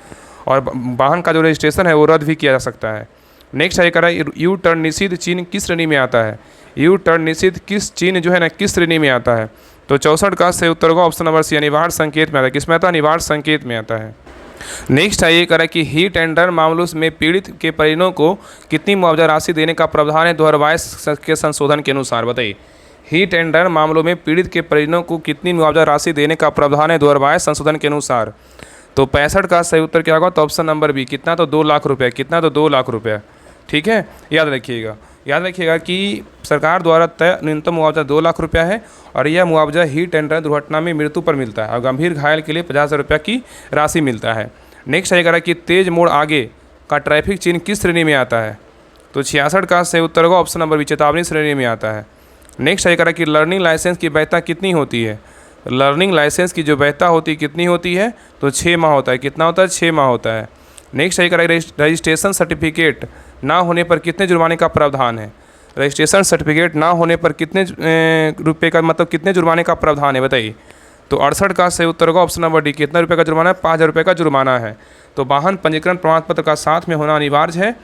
और वाहन का जो रजिस्ट्रेशन है वो रद्द भी किया जा सकता है। नेक्स्ट आइए करा यू टर्न निषिद्ध चिन्ह किस श्रेणी में आता है? यू टर्न निषिद्ध किस चिन्ह जो है ना किस श्रेणी में आता है? तो 64 का सही उत्तर होगा ऑप्शन नंबर सी, अनिवार्य संकेत में आता है। किस में आता है? अनिवार्य संकेत में आता है। नेक्स्ट आइए करा कि हीट एंड रन मामलों में पीड़ित के परिजनों को कितनी मुआवजा राशि देने का प्रावधान है 2022 के संशोधन के अनुसार? बताइए, हीट एंड रन मामलों में पीड़ित के परिजनों को कितनी मुआवजा राशि देने का प्रावधान है 2022 संशोधन के अनुसार? तो 65 का सही उत्तर क्या होगा? तो ऑप्शन नंबर बी, कितना? तो 2 लाख रुपये। कितना? तो 2 लाख रुपये। ठीक है, याद रखिएगा कि सरकार द्वारा तय न्यूनतम मुआवजा 2 लाख रुपया है और यह मुआवजा हीट एंड रन दुर्घटना में मृत्यु पर मिलता है और गंभीर घायल के लिए 50,000 रुपये की राशि मिलता है। नेक्स्ट आएगा कि तेज मोड़ आगे का ट्रैफिक चिन्ह किस श्रेणी में आता है? तो 66 का सही उत्तर होगा ऑप्शन नंबर बी, चेतावनी श्रेणी में आता है। नेक्स्ट आएगा कि लर्निंग लाइसेंस की वैधता कितनी होती है? लर्निंग लाइसेंस की जो वैधता होती है कितनी होती है? तो 6 माह होता है। कितना होता है? 6 माह होता है। नेक्स्ट आइए रजिस्ट्रेशन सर्टिफिकेट ना होने पर कितने जुर्माने का प्रावधान है? रजिस्ट्रेशन सर्टिफिकेट ना होने पर कितने रुपये का मतलब कितने जुर्माने का प्रावधान है? बताइए। तो 68 का सही उत्तर होगा ऑप्शन नंबर डी, कितना रुपये का जुर्माना है? 5,000 रुपये का जुर्माना है। तो वाहन पंजीकरण प्रमाण पत्र का साथ में होना अनिवार्य है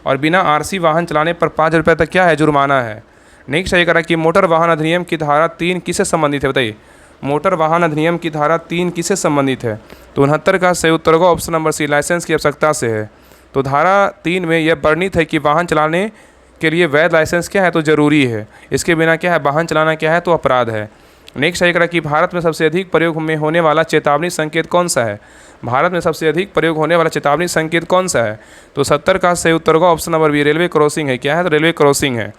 और बिना आरसी वाहन चलाने पर 5,000 रुपये तक क्या है? जुर्माना है। नेक्स्ट आइए करा कि मोटर वाहन अधिनियम की धारा 3 किससे संबंधित है? बताइए, मोटर वाहन अधिनियम की धारा 3 किससे संबंधित है? तो 69 का सही उत्तर होगा ऑप्शन नंबर सी, लाइसेंस की आवश्यकता से है। तो धारा 3 में यह वर्णित है कि वाहन चलाने के लिए वैध लाइसेंस क्या है? तो ज़रूरी है। इसके बिना क्या है? वाहन चलाना क्या है? तो अपराध है। नेक्स्ट आइए करा कि भारत में सबसे अधिक प्रयोग में होने वाला चेतावनी संकेत कौन सा है? भारत में सबसे अधिक प्रयोग होने वाला चेतावनी संकेत कौन सा है? तो 70 का सही उत्तर होगा option number B, railway crossing है। क्या है? तो रेलवे क्रॉसिंग है।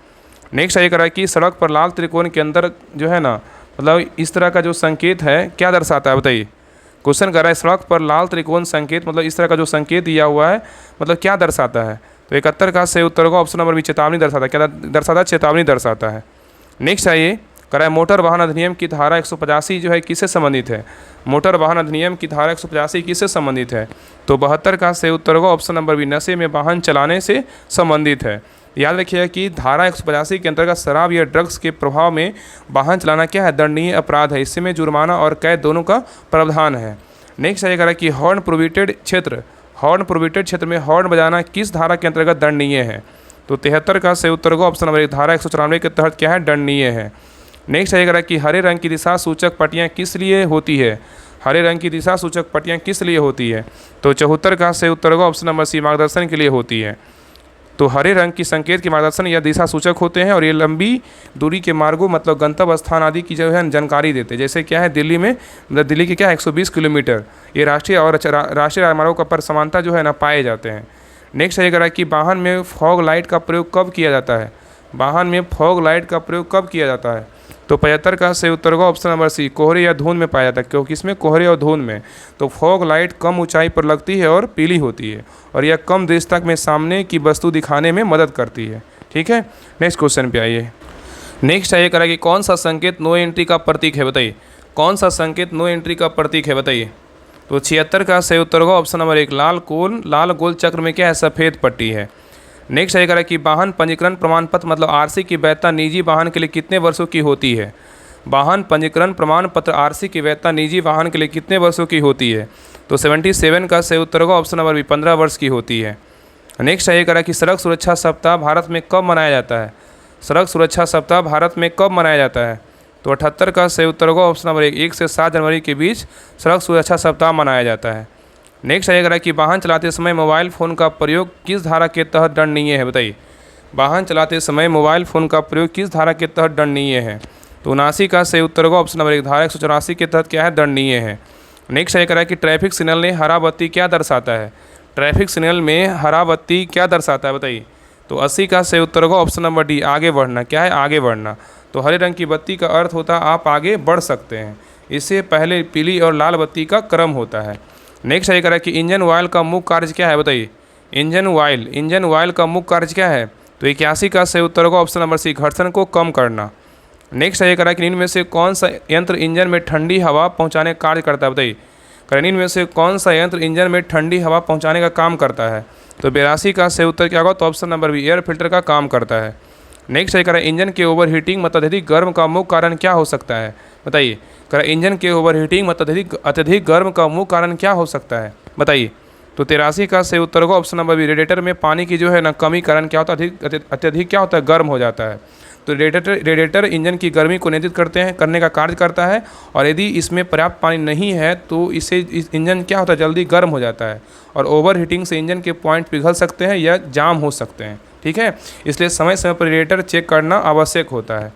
नेक्स्ट आइए करा कि सड़क पर लाल त्रिकोण के अंदर जो है ना मतलब इस तरह का जो संकेत है क्या दर्शाता है? बताइए। क्वेश्चन कर रहा है सड़क पर लाल त्रिकोण संकेत मतलब इस तरह का जो संकेत दिया हुआ है मतलब क्या दर्शाता है? तो 71 का सही उत्तर होगा ऑप्शन नंबर बी, चेतावनी दर्शाता है। क्या दर्शाता है? चेतावनी दर्शाता है। नेक्स्ट आइए करा है मोटर वाहन अधिनियम की धारा 185 जो है किससे संबंधित है? मोटर वाहन अधिनियम की धारा 185 किससे संबंधित है? तो 72 का सही उत्तर होगा ऑप्शन नंबर बी, नशे में वाहन चलाने से संबंधित है। याद रखिएगा कि धारा 185 के अंतर्गत शराब या ड्रग्स के प्रभाव में वाहन चलाना क्या है? दंडनीय अपराध है। इससे में जुर्माना और कैद दोनों का प्रावधान है। नेक्स्ट आइएगा कि हॉर्न प्रोहिबिटेड क्षेत्र में हॉर्न बजाना किस धारा के अंतर्गत दंडनीय है? तो 73 का सही उत्तर होगा ऑप्शन नंबर 1, धारा 194 के तहत क्या है? दंडनीय है। नेक्स्ट आइएगा कि हरे रंग की दिशा सूचक पट्टियाँ किस लिए होती है? हरे रंग की दिशा सूचक पट्टियाँ किस लिए होती है? तो 74 का सही उत्तर होगा ऑप्शन नंबर सी, मार्गदर्शन के लिए होती है। तो हरे रंग की संकेत के मार्गदर्शन या दिशा सूचक होते हैं और ये लंबी दूरी के मार्गों मतलब गंतव्य स्थान आदि की जो है जानकारी देते हैं। जैसे क्या है दिल्ली में मतलब दिल्ली के क्या 120 किलोमीटर ये राष्ट्रीय और राष्ट्रीय राजमार्गों पर समानता जो है ना पाए जाते हैं। नेक्स्ट आइएगा कि वाहन में फॉग लाइट का प्रयोग कब किया जाता है? वाहन में फॉग लाइट का प्रयोग कब किया जाता है? तो 75 का सही उत्तर होगा ऑप्शन नंबर सी, कोहरे या धुंध में पाया जाता है। क्योंकि इसमें कोहरे और धुंध में तो फॉग लाइट कम ऊंचाई पर लगती है और पीली होती है और यह कम दृश्यता में सामने की वस्तु दिखाने में मदद करती है। ठीक है, नेक्स्ट क्वेश्चन पे आइए। नेक्स्ट आइए करा कि कौन सा संकेत नो एंट्री का प्रतीक है? बताइए, कौन सा संकेत नो एंट्री का प्रतीक है? बताइए। तो 76 का सही उत्तर होगा ऑप्शन नंबर 1, लाल गोल चक्र में क्या है? सफ़ेद पट्टी है। नेक्स्ट है करा कि वाहन पंजीकरण प्रमाण पत्र मतलब आरसी की वैधता निजी वाहन के लिए कितने वर्षों की होती है। वाहन पंजीकरण प्रमाण पत्र आरसी की वैधता निजी वाहन के लिए कितने वर्षों की होती है। तो 77 का सही उत्तर होगा ऑप्शन नंबर बी 15 वर्ष की होती है। नेक्स्ट है करा कि सड़क सुरक्षा सप्ताह भारत में कब मनाया जाता है। सड़क सुरक्षा सप्ताह भारत में कब मनाया जाता है। तो 78 का सही उत्तर होगा ऑप्शन नंबर 1 से 7 जनवरी के बीच सड़क सुरक्षा सप्ताह मनाया जाता है। नेक्स्ट आएगा कि वाहन चलाते समय मोबाइल फ़ोन का प्रयोग किस धारा के तहत दंडनीय है। बताइए, वाहन चलाते समय मोबाइल फ़ोन का प्रयोग किस धारा के तहत दंडनीय है। तो 79 का सही उत्तर होगा ऑप्शन नंबर 1 धारा 184 के तहत क्या है, दंडनीय है। नेक्स्ट है कि ट्रैफिक सिग्नल ने हरा बत्ती क्या दर्शाता है। ट्रैफिक सिग्नल में हरा बत्ती क्या दर्शाता है। बताइए, तो 80 का सही उत्तर होगा ऑप्शन नंबर डी आगे बढ़ना। क्या है, आगे बढ़ना। तो हरे रंग की बत्ती का अर्थ होता है आप आगे बढ़ सकते हैं। इससे पहले पीली और लाल बत्ती का क्रम होता है। नेक्स्ट है करा कि इंजन ऑयल का मुख्य कार्य क्या है। बताइए, इंजन ऑयल का मुख्य कार्य क्या है। तो 81 का सही उत्तर होगा ऑप्शन नंबर सी घर्षण को कम करना। नेक्स्ट है करा कि इनमें से कौन सा यंत्र इंजन में ठंडी हवा पहुंचाने का कार्य करता है। बताइए, इनमें में से कौन सा यंत्र इंजन में ठंडी हवा पहुंचाने का काम करता है। तो 82 का सही उत्तर क्या होगा, तो option number B air filter का काम करता है। नेक्स्ट है करा इंजन के ओवर हीटिंग मतलब अत्यधिक गर्म का मुख्य कारण क्या हो सकता है। बताइए, इंजन के ओवर हीटिंग मतलब अत्यधिक गर्म का मुख्य कारण क्या हो सकता है। बताइए, तो 83 का सही उत्तर होगा ऑप्शन नंबर बी रेडिएटर में पानी की जो है ना कमी कारण क्या होता है, अत्यधिक क्या होता है, गर्म हो जाता है। तो रेडिएटर इंजन की गर्मी को नियंत्रित करने का कार्य करता है और यदि इसमें पर्याप्त पानी नहीं है तो इस इंजन क्या होता है, जल्दी गर्म हो जाता है और ओवर हीटिंग से इंजन के पॉइंट पिघल सकते हैं या जाम हो सकते हैं। ठीक है, इसलिए समय समय पर रेडिएटर चेक करना आवश्यक होता है।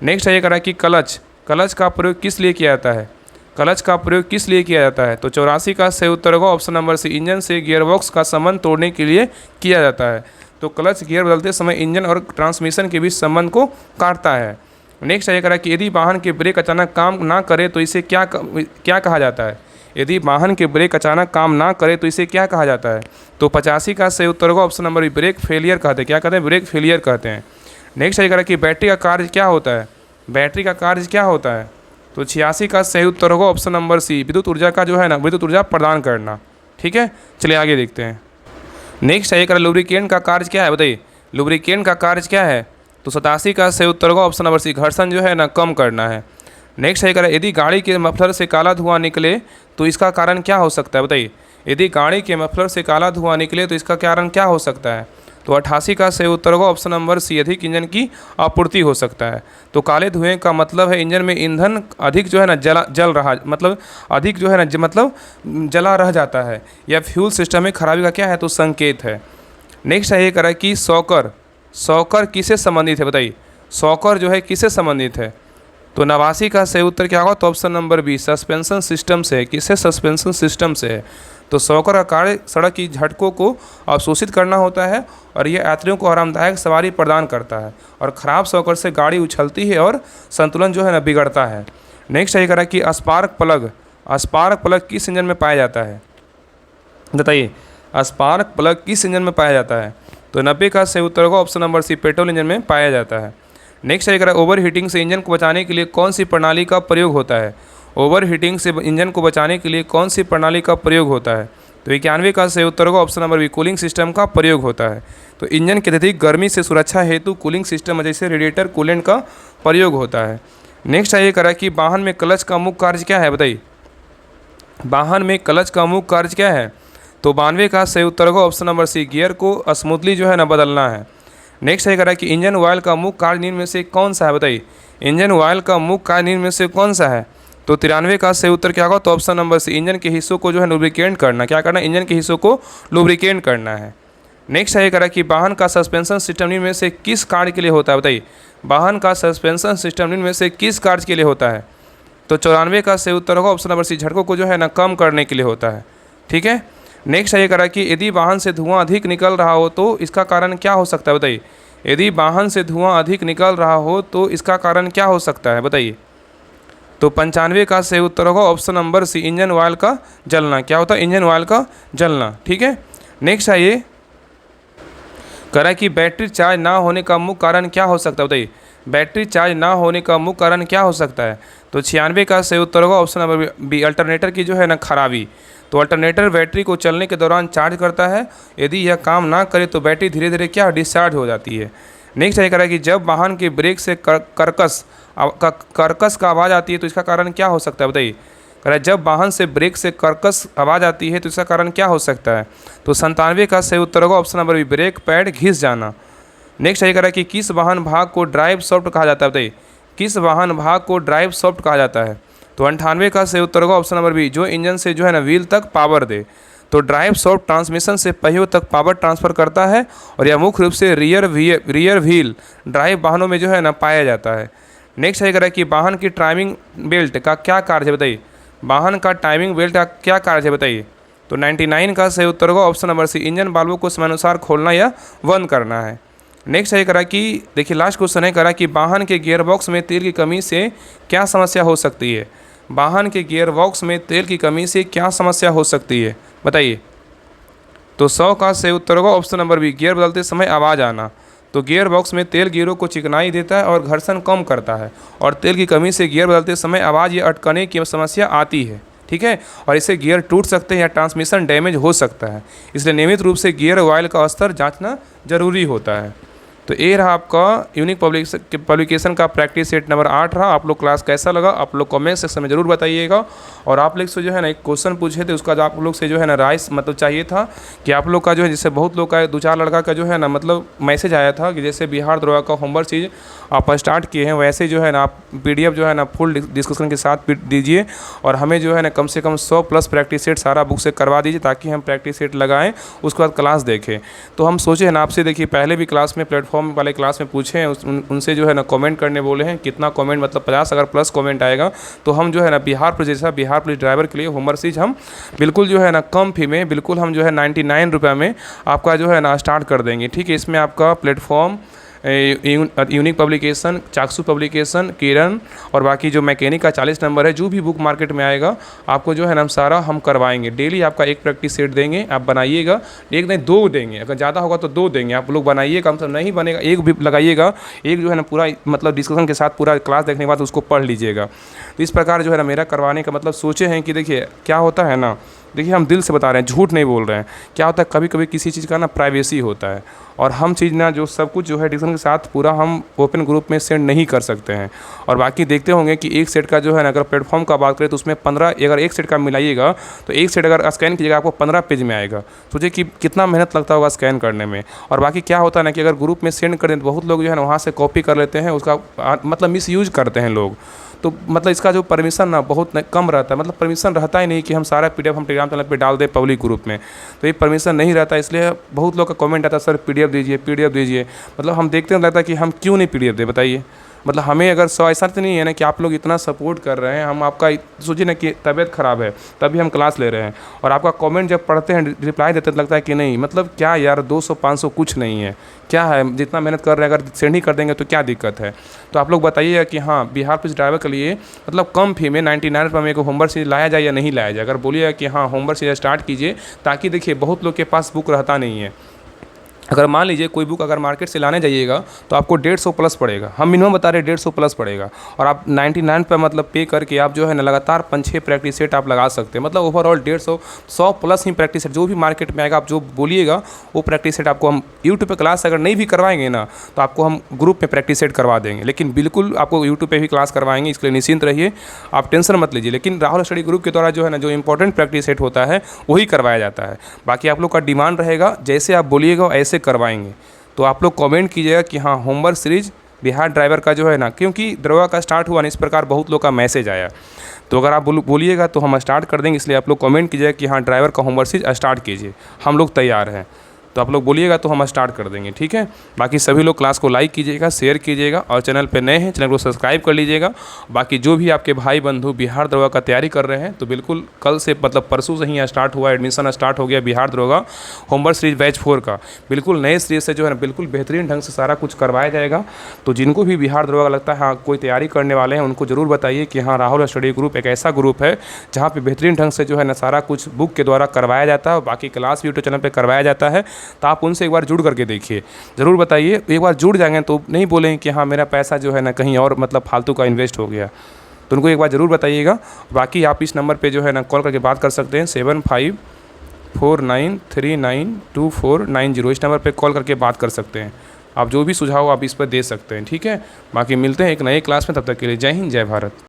नेक्स्ट है ये करा कि क्लच का प्रयोग किस लिए किया जाता है। क्लच का प्रयोग किस लिए किया जाता है। तो 84 का सही उत्तर होगा ऑप्शन नंबर सी इंजन से गियरबॉक्स का संबंध तोड़ने के लिए किया जाता है। तो क्लच गियर बदलते समय इंजन और ट्रांसमिशन के बीच संबंध को काटता है। नेक्स्ट है करा कि यदि वाहन के ब्रेक अचानक काम ना करे तो इसे क्या कहा जाता है। यदि वाहन के ब्रेक अचानक काम ना करे तो इसे क्या कहा जाता है। तो 85 का सही उत्तर होगा option number B brake failure कहते हैं। क्या कहते हैं, ब्रेक फेलियर कहते हैं। नेक्स्ट है करा कि बैटरी का कार्य क्या होता है। बैटरी का कार्य क्या होता है। तो 86 का सही उत्तर होगा ऑप्शन नंबर सी विद्युत ऊर्जा का जो है ना, विद्युत ऊर्जा प्रदान करना। ठीक है, चलिए आगे देखते हैं। नेक्स्ट है लुब्रिकेंट का कार्य क्या है। बताइए, लुब्रिकेंट का कार्य क्या है। तो 87 का सही उत्तर होगा ऑप्शन नंबर सी घर्षण जो है ना कम करना है। नेक्स्ट है यदि गाड़ी के मफलर से काला धुआं निकले तो इसका कारण क्या हो सकता है। बताइए, यदि गाड़ी के मफलर से काला धुआं निकले तो इसका कारण क्या हो सकता है। तो 88 का सही उत्तर होगा ऑप्शन नंबर सी अधिक ईंधन की आपूर्ति हो सकता है। तो काले धुएं का मतलब है इंजन में ईंधन अधिक जो है ना जल रहा, मतलब अधिक जो है ना मतलब जला रह जाता है या फ्यूल सिस्टम में खराबी का क्या है, तो संकेत है। नेक्स्ट है ये करा कि शॉकर किससे संबंधित है। बताइए, शॉकर जो है किससे संबंधित है। तो 89 का सही उत्तर क्या होगा, तो option number B suspension system से है। किससे, सस्पेंशन सिस्टम से है। तो शॉकर का कार्य सड़क की झटकों को अवशोषित करना होता है और यह यात्रियों को आरामदायक सवारी प्रदान करता है और ख़राब शॉकर से गाड़ी उछलती है और संतुलन जो है ना बिगड़ता है। नेक्स्ट है करा कि स्पार्क प्लग किस इंजन में पाया जाता है। बताइए, स्पार्क प्लग किस इंजन में पाया जाता है। तो 90 का सही उत्तर होगा option number C petrol engine में पाया जाता है। नेक्स्ट है ओवर हीटिंग से इंजन को बचाने के लिए कौन सी प्रणाली का प्रयोग होता है। ओवर हीटिंग से इंजन को बचाने के लिए कौन सी प्रणाली का प्रयोग होता है। तो 91 का सही उत्तर होगा option number B cooling system का प्रयोग होता है। तो इंजन की अत्यधिक गर्मी से सुरक्षा हेतु कूलिंग सिस्टम जैसे रेडिएटर कूलेंट का प्रयोग होता है। नेक्स्ट है ये करा कि वाहन में क्लच का मुख्य कार्य क्या है। बताइए, वाहन में क्लच का मुख्य कार्य क्या है। तो 92 का सही उत्तर होगा ऑप्शन नंबर सी गियर को स्मूथली जो है ना बदलना है। नेक्स्ट है करा कि इंजन ऑयल का मुख्य कार्य निम्न में से कौन सा है। बताइए, इंजन ऑयल का मुख्य कार्य निम्न में से कौन सा है। तो 93 का सही उत्तर क्या होगा, तो ऑप्शन नंबर सी इंजन के हिस्सों को जो है लुब्रिकेंट करना। क्या करना, इंजन के हिस्सों को लुब्रिकेंट करना है। नेक्स्ट है करा कि वाहन का सस्पेंशन सिस्टम निम्न में से किस कार्य के लिए होता है। बताइए, वाहन का सस्पेंशन सिस्टम निम्न में से किस कार्य के लिए होता है। तो 94 का सही उत्तर होगा ऑप्शन नंबर सी झटकों को जो है ना कम करने के लिए होता है। ठीक है, नेक्स्ट है करा कि यदि वाहन से धुआं अधिक निकल रहा हो तो इसका कारण क्या हो सकता है। बताइए, यदि वाहन से धुआं अधिक निकल रहा हो तो इसका कारण क्या हो सकता है। बताइए, तो 95 का सही उत्तर होगा option number C engine oil का जलना। क्या होता है, इंजन ऑयल का जलना। ठीक है, नेक्स्ट है ये करा कि बैटरी चार्ज ना होने का मुख्य कारण क्या हो सकता है। बताइए, बैटरी चार्ज ना होने का मुख्य कारण क्या हो सकता है? तो 96 का सही उत्तर होगा ऑप्शन नंबर बी, अल्टरनेटर की जो है ना खराबी। तो अल्टरनेटर बैटरी को चलने के दौरान चार्ज करता है, यदि यह काम ना करे तो बैटरी धीरे धीरे क्या डिस्चार्ज हो जाती है। नेक्स्ट है कि जब वाहन के ब्रेक से कर्कश का आवाज़ आती है तो इसका कारण क्या हो सकता है, बताइए। कह रहा है जब वाहन से ब्रेक से कर्कश आवाज़ आती है तो इसका कारण क्या हो सकता है? तो 97 का सही उत्तर होगा option number B, brake pad घिस जाना। नेक्स्ट है कह रहा है कि किस वाहन भाग को ड्राइव सॉफ्ट कहा जाता है, बताइए। किस वाहन भाग को ड्राइव सॉफ्ट कहा जाता है? तो 98 का सही उत्तर होगा ऑप्शन नंबर बी, जो इंजन से जो है ना व्हील तक पावर दे। तो ड्राइव सॉफ्ट ट्रांसमिशन से पहियों तक पावर ट्रांसफ़र करता है और यह मुख्य रूप से रियर व्हील ड्राइव वाहनों में जो है ना पाया जाता है। नेक्स्ट है कह रहा है कि वाहन की टाइमिंग बेल्ट का क्या कार्य है, बताइए। वाहन का टाइमिंग बेल्ट का क्या कार्य है, बताइए। तो 99 का सही उत्तर होगा ऑप्शन नंबर सी, इंजन वाल्वों को समयानुसार खोलना या बंद करना है। नेक्स्ट है करा कि देखिए लास्ट क्वेश्चन है करा कि वाहन के गियरबॉक्स में तेल की कमी से क्या समस्या हो सकती है? वाहन के गियरबॉक्स में तेल की कमी से क्या समस्या हो सकती है, बताइए। तो 100 का सही उत्तर होगा ऑप्शन नंबर बी, गियर बदलते समय आवाज़ आना। तो गियर बॉक्स में तेल गियरों को चिकनाई देता है और घर्षण कम करता है, और तेल की कमी से गियर बदलते समय आवाज़ या अटकने की समस्या आती है, ठीक है। और इससे गियर टूट सकते हैं या ट्रांसमिशन डैमेज हो सकता है, इसलिए नियमित रूप से गियर ऑयल का स्तर जांचना जरूरी होता है। तो ये रहा आपका यूनिक पब्लिकेशन का प्रैक्टिस सेट नंबर 8 रहा। आप लोग क्लास कैसा लगा आप लोग कमेंट सेक्शन में ज़रूर बताइएगा। और आप लोग से जो है ना एक क्वेश्चन पूछे थे, उसका जो आप लोग से जो है ना राइस मतलब चाहिए था कि आप लोग का जो है, जैसे बहुत लोग का 2-4 लड़का का जो है ना मतलब मैसेज आया था कि जैसे बिहार दरोगा का होमवर्क चीज़ आप स्टार्ट किए हैं, वैसे जो है ना आप PDF जो है ना फुल डिस्कशन के साथ दीजिए और हमें जो है ना कम से कम 100+ प्रैक्टिस सेट सारा बुक से करवा दीजिए, ताकि हम प्रैक्टिस सेट लगाएं उसके बाद क्लास देखें। तो हम सोचे हैं ना आपसे, देखिए पहले भी क्लास में प्लेटफॉर्म वाले क्लास में पूछे हैं, उनसे जो है ना कमेंट करने बोले हैं, कितना कमेंट मतलब 50 अगर प्लस कमेंट आएगा तो हम जो है ना बिहार पुलिस ड्राइवर के लिए होमवर्क सीरीज हम बिल्कुल जो है ना कम फी में बिल्कुल हम जो है 99 रुपये में आपका जो है ना स्टार्ट कर देंगे, ठीक है। इसमें आपका platform unique publication, Chakshu publication, Kiran और बाकी जो मैकेनिक का 40 नंबर है, जो भी बुक मार्केट में आएगा आपको जो है ना सारा हम करवाएंगे। डेली आपका एक प्रैक्टिस सेट देंगे, आप बनाइएगा, एक नहीं 2 देंगे, अगर ज़्यादा होगा तो 2 देंगे, आप लोग बनाइए, कम से कम नहीं बनेगा एक भी लगाइएगा, एक जो है ना पूरा मतलब डिस्कशन के साथ पूरा क्लास देखने के बाद उसको पढ़ लीजिएगा। तो इस प्रकार जो है ना मेरा करवाने का मतलब सोचे हैं कि देखिए क्या होता है ना, देखिए हम दिल से बता रहे हैं, झूठ नहीं बोल रहे हैं। क्या होता है कभी कभी किसी चीज़ का ना प्राइवेसी होता है, और हम चीज़ ना जो सब कुछ जो है डिस्कशन के साथ पूरा हम ओपन ग्रुप में सेंड नहीं कर सकते हैं। और बाकी देखते होंगे कि एक सेट का जो है ना अगर प्लेटफॉर्म का बात करें तो उसमें 15, अगर एक सेट का मिलाइएगा तो एक सेट अगर स्कैन कीजिएगा आपको 15 पेज में आएगा। सोचिए कि कितना मेहनत लगता होगा स्कैन करने में। और बाकी क्या होता है ना कि अगर ग्रुप में सेंड कर दें तो बहुत लोग जो है ना वहाँ से कॉपी कर लेते हैं, उसका मतलब मिसयूज करते हैं लोग। तो मतलब इसका जो परमिशन ना बहुत कम रहता है, मतलब परमिशन रहता ही नहीं कि हम सारा PDF हम टेलीग्राम चैनल पे डाल दें पब्लिक ग्रुप में, तो ये परमिशन नहीं रहता। इसलिए बहुत लोग का कमेंट आता है सर PDF दीजिए। मतलब हम देखते हैं लगता है कि हम क्यों नहीं PDF दे, बताइए। मतलब हमें अगर ऐसा तो नहीं है ना कि आप लोग इतना सपोर्ट कर रहे हैं, हम आपका सोचिए ना कि तबीयत ख़राब है तभी हम क्लास ले रहे हैं, और आपका कमेंट जब पढ़ते हैं रिप्लाई देते हैं तो लगता है कि नहीं मतलब क्या यार 200-500 कुछ नहीं है, क्या है जितना मेहनत कर रहे हैं अगर सेंड ही कर देंगे तो क्या दिक्कत है। तो आप लोग बताइएगा कि हाँ बिहार पुलिस ड्राइवर के लिए मतलब कम फी में 99 रुपये में होमवर्क सीरीज लाया जाए या नहीं लाया जाए। अगर बोलिएगा कि हाँ होमवर्क सीरीज स्टार्ट कीजिए, ताकि देखिए बहुत लोग के पास बुक रहता नहीं है। अगर मान लीजिए कोई बुक अगर मार्केट से लाने जाइएगा तो आपको 150+ पड़ेगा, हम मिनिमम बता रहे हैं 150+ पड़ेगा, और आप 99 पे मतलब पे करके आप जो है ना लगातार 5-6 प्रैक्टिस सेट आप लगा सकते हैं। मतलब ओवरऑल 100+ ही प्रैक्टिस सेट जो भी मार्केट में आएगा आप जो बोलिएगा वो प्रैक्टिस सेट आपको हम यूट्यूब पे क्लास अगर नहीं भी करवाएंगे ना तो आपको हम ग्रुप में प्रैक्टिस सेट करवा देंगे, लेकिन बिल्कुल आपको यूट्यूब पे भी क्लास करवाएंगे, इसके लिए निश्चिंत रहिए, आप टेंशन मत लीजिए। लेकिन राहुल स्टडी ग्रुप के द्वारा जो है ना जो इंपॉर्टेंट प्रैक्टिस सेट होता है वही करवाया जाता है। बाकी आप लोग का डिमांड रहेगा, जैसे आप बोलिएगा ऐसे करवाएंगे। तो आप लोग कमेंट कीजिएगा कि हाँ होमवर्क सीरीज बिहार ड्राइवर का जो है ना, क्योंकि दरोगा का स्टार्ट हुआ ना इस प्रकार बहुत लोग का मैसेज आया, तो अगर आप बोलिएगा तो हम स्टार्ट कर देंगे। इसलिए आप लोग कमेंट कीजिएगा कि हाँ ड्राइवर का होमवर्क सीरीज स्टार्ट कीजिए, हम लोग तैयार हैं। तो आप लोग बोलिएगा तो हम स्टार्ट कर देंगे, ठीक है। बाकी सभी लोग क्लास को लाइक कीजिएगा, शेयर कीजिएगा, और चैनल पे नए हैं चैनल को सब्सक्राइब कर लीजिएगा। बाकी जो भी आपके भाई बंधु बिहार दरोगा का तैयारी कर रहे हैं तो बिल्कुल कल से मतलब परसों से ही स्टार्ट हुआ, एडमिशन स्टार्ट हो गया बिहार दरोगा होमवर्क सीरीज बैच 4 का। बिल्कुल नए सीरीज से जो है ना बिल्कुल बेहतरीन ढंग से सारा कुछ करवाया जाएगा। तो जिनको भी बिहार दरोगा लगता है हाँ कोई तैयारी करने वाले हैं उनको ज़रूर बताइए कि हाँ राहुल स्टडी ग्रुप एक ऐसा ग्रुप है जहाँ पर बेहतरीन ढंग से जो है ना सारा कुछ बुक के द्वारा करवाया जाता है, और बाकी क्लास भी यूट्यूब चैनल पर करवाया जाता है। तो आप उनसे एक बार जुड़ करके देखिए, ज़रूर बताइए। एक बार जुड़ जाएंगे तो नहीं बोलेंगे कि हाँ मेरा पैसा जो है ना कहीं और मतलब फालतू का इन्वेस्ट हो गया। तो उनको एक बार ज़रूर बताइएगा। बाकी आप इस नंबर पे जो है ना कॉल करके बात कर सकते हैं, 7549392490। इस नंबर पे कॉल करके बात कर सकते हैं। आप जो भी सुझाव आप इस पर दे सकते हैं, ठीक है। बाकी मिलते हैं एक नए क्लास में, तब तक के लिए जय हिंद, जय भारत।